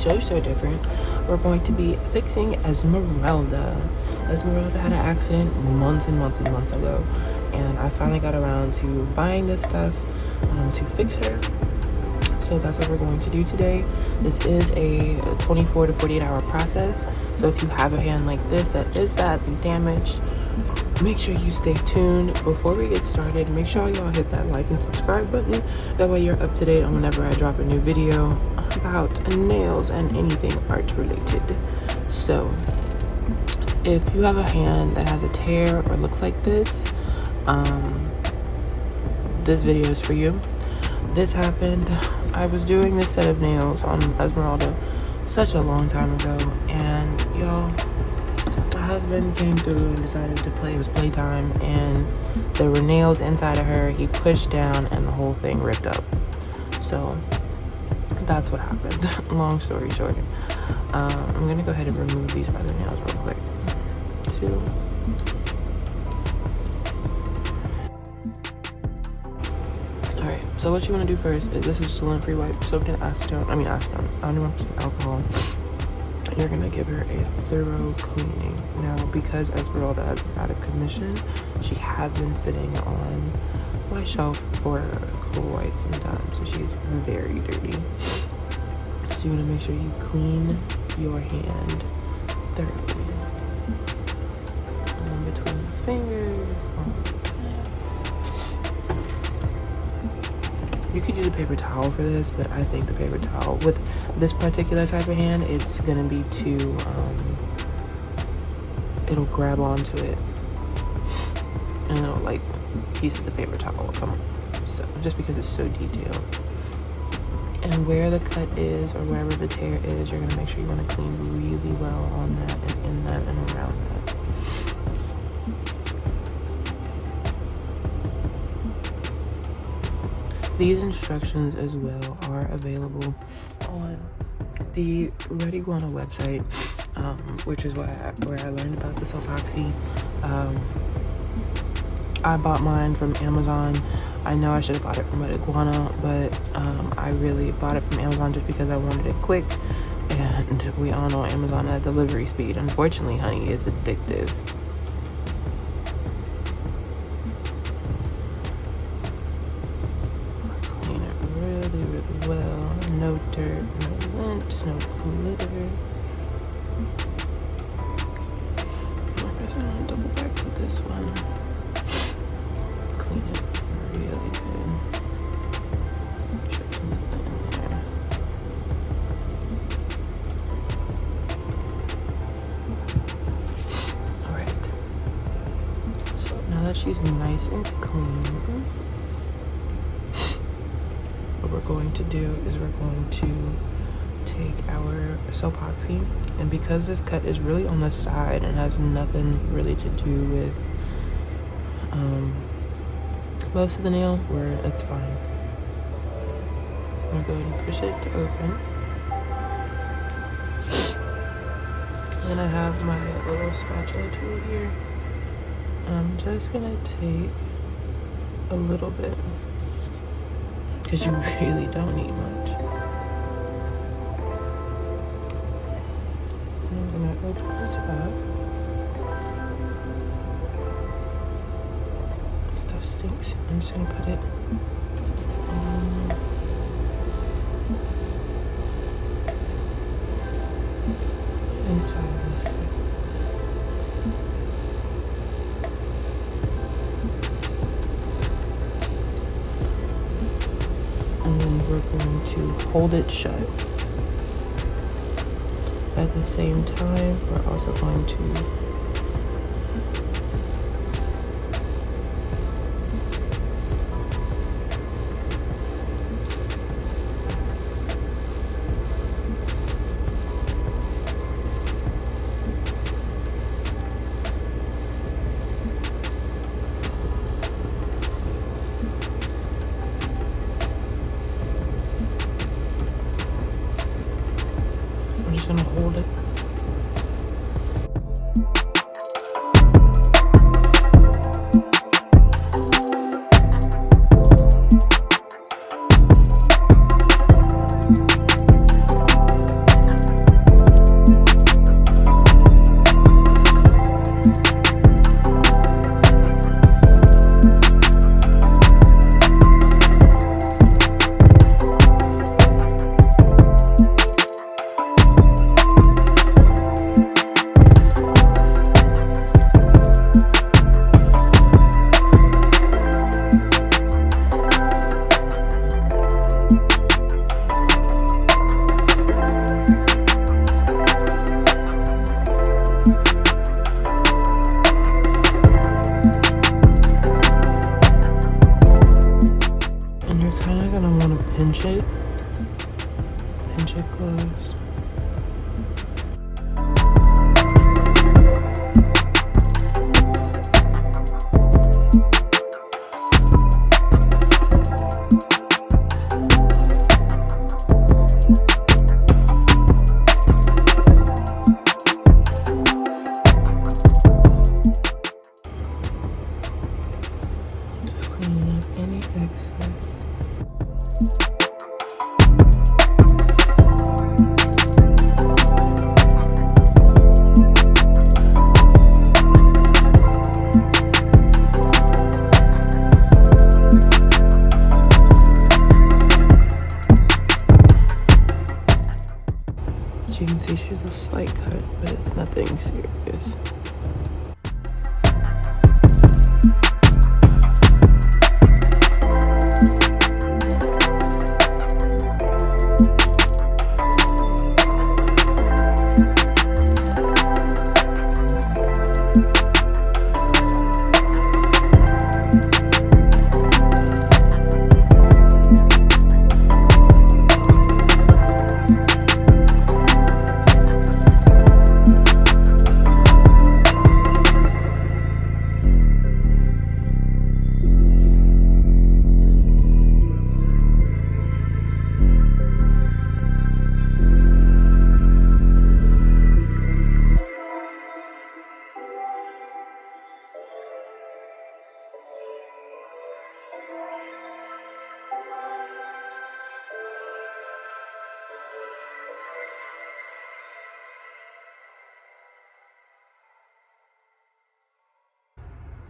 so different. We're going to be fixing Esmerelda. Esmerelda had an accident months and months ago, and I finally got around to buying this stuff to fix her. So that's what we're going to do today. This is a 24 to 48 hour process. So if you have a hand like this that is badly damaged, make sure you stay tuned. Before we get started, make sure y'all hit that like and subscribe button. That way you're up to date on whenever I drop a new video about nails and anything art related. So if you have a hand that has a tear or looks like this video is for you. This happened. I was doing this set of nails on Esmeralda such a long time ago, and y'all, my husband came through and decided to play. It was playtime, and there were nails inside of her. He pushed down and the whole thing ripped up. So that's what happened. Long story short, I'm gonna go ahead and remove these other nails real quick. Alright, so what you want to do first is, this is saline-free wipe soaked in acetone, 91% alcohol. You're going to give her a thorough cleaning. Now, because Esmeralda is out of commission, she has been sitting on my shelf for quite some time, so she's very dirty. So you want to make sure you clean your hand thoroughly. And between the fingers. You could use a paper towel for this, but I think the paper towel, with this particular type of hand, it's gonna be too, it'll grab onto it, and it'll, like, pieces of paper towel will come up. So, just because it's so detailed. And where the cut is, or wherever the tear is, you're gonna make sure you wanna clean really well on that, and in that, and around that. These instructions as well are available on the Red Iguana website, which is where I learned about the self-oxy. I bought mine from Amazon. I know I should have bought it from Red Iguana, but I really bought it from Amazon just because I wanted it quick. And we all know Amazon at delivery speed, unfortunately, honey, is addictive. Well, no dirt, no lint, no glitter. I guess I'm gonna double back to this one. Clean it really good. Check nothing in there. Alright. So now that she's nice and clean, what we're going to do is we're going to take our self-oxy, and because this cut is really on the side and has nothing really to do with most of the nail, it's fine. I'm going to go ahead and push it to open. Then I have my little spatula tool here, and I'm just going to take a little bit, because you really don't need much. And I'm gonna open this up. This stuff stinks. I'm just gonna put it inside of this guy. And then we're going to hold it shut. At the same time, we're also going to gonna hold it. As you can see, she's a slight cut, but it's nothing serious.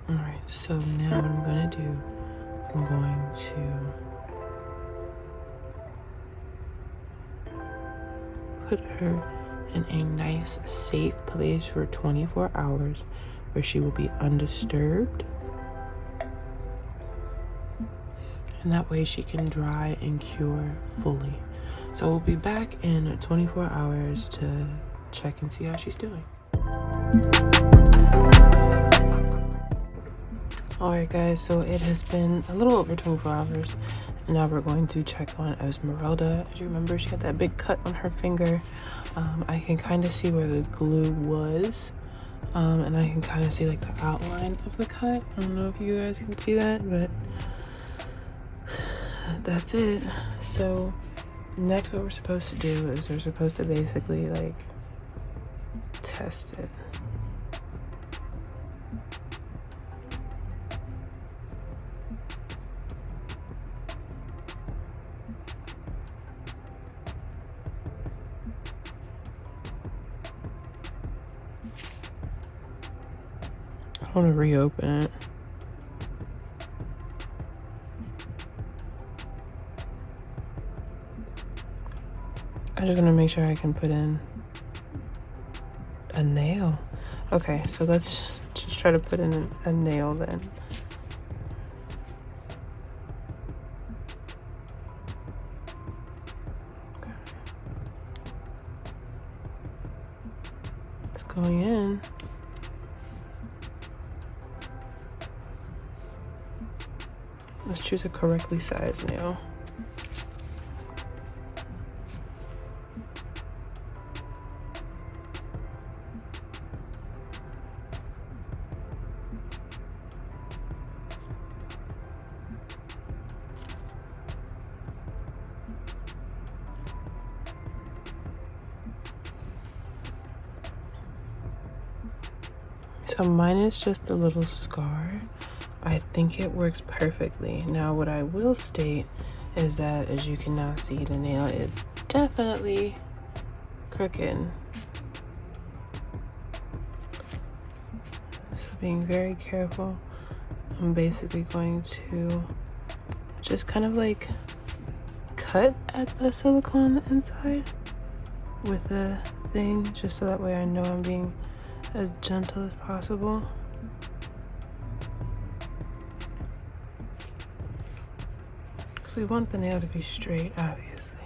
Alright, so now what I'm gonna do, I'm going to put her in a nice, safe place for 24 hours where she will be undisturbed. And that way she can dry and cure fully. So we'll be back in 24 hours to check and see how she's doing. Alright guys, so it has been a little over 24 hours and now we're going to check on Esmerelda. As you remember, she had that big cut on her finger. I can kind of see where the glue was, and I can kind of see like the outline of the cut. I don't know if you guys can see that, but that's it. So next what we're supposed to do is we're supposed to basically like test it. I want to reopen it. I just want to make sure I can put in a nail. Okay, so let's just try to put in a nail then. Okay. It's going in. Let's choose a correctly sized nail. So mine is just a little scar. I think it works perfectly. Now what I will state is that, as you can now see, the nail is definitely crooked. So being very careful, I'm basically going to just kind of like cut at the silicone inside with the thing, just so that way I know I'm being as gentle as possible. Because we want the nail to be straight, obviously.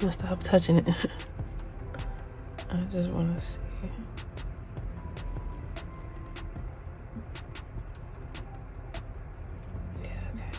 gonna stop touching it. I just want to see. Yeah, okay.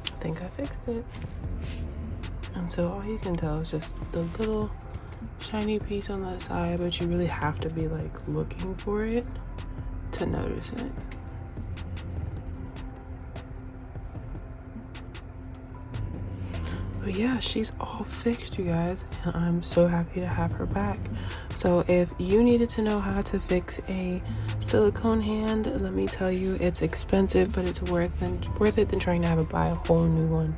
I think I fixed it. And so all you can tell is just the little shiny piece on that side, but you really have to be like looking for it to notice it. But yeah, she's all fixed, you guys, and I'm so happy to have her back. So if you needed to know how to fix a silicone hand, let me tell you, it's expensive, but it's worth it than trying to buy a whole new one.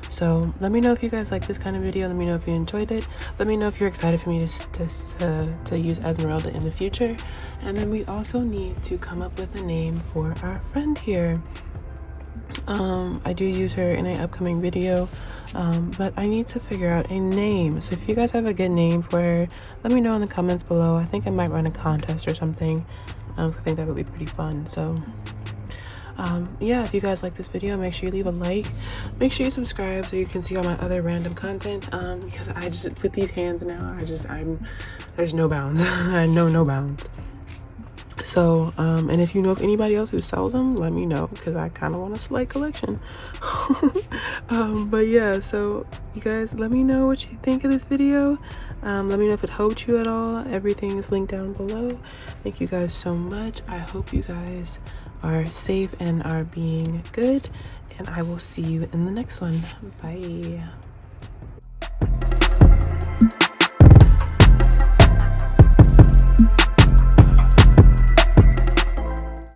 So let me know if you guys like this kind of video. Let me know if you enjoyed it. Let me know if you're excited for me to use Esmerelda in the future. And then we also need to come up with a name for our friend here. I do use her in an upcoming video, but I need to figure out a name. So if you guys have a good name for her, let me know in the comments below. I think I might run a contest or something. I think that would be pretty fun. So yeah, if you guys like this video, make sure you leave a like, make sure you subscribe so you can see all my other random content, because I just, with these hands now, there's no bounds. I know no bounds. So and if you know of anybody else who sells them, let me know, because I kind of want a slight collection. But yeah, so you guys, let me know what you think of this video. Let me know if it helped you at all. Everything is linked down below. Thank you guys so much. I hope you guys are safe and are being good, and I will see you in the next one. Bye.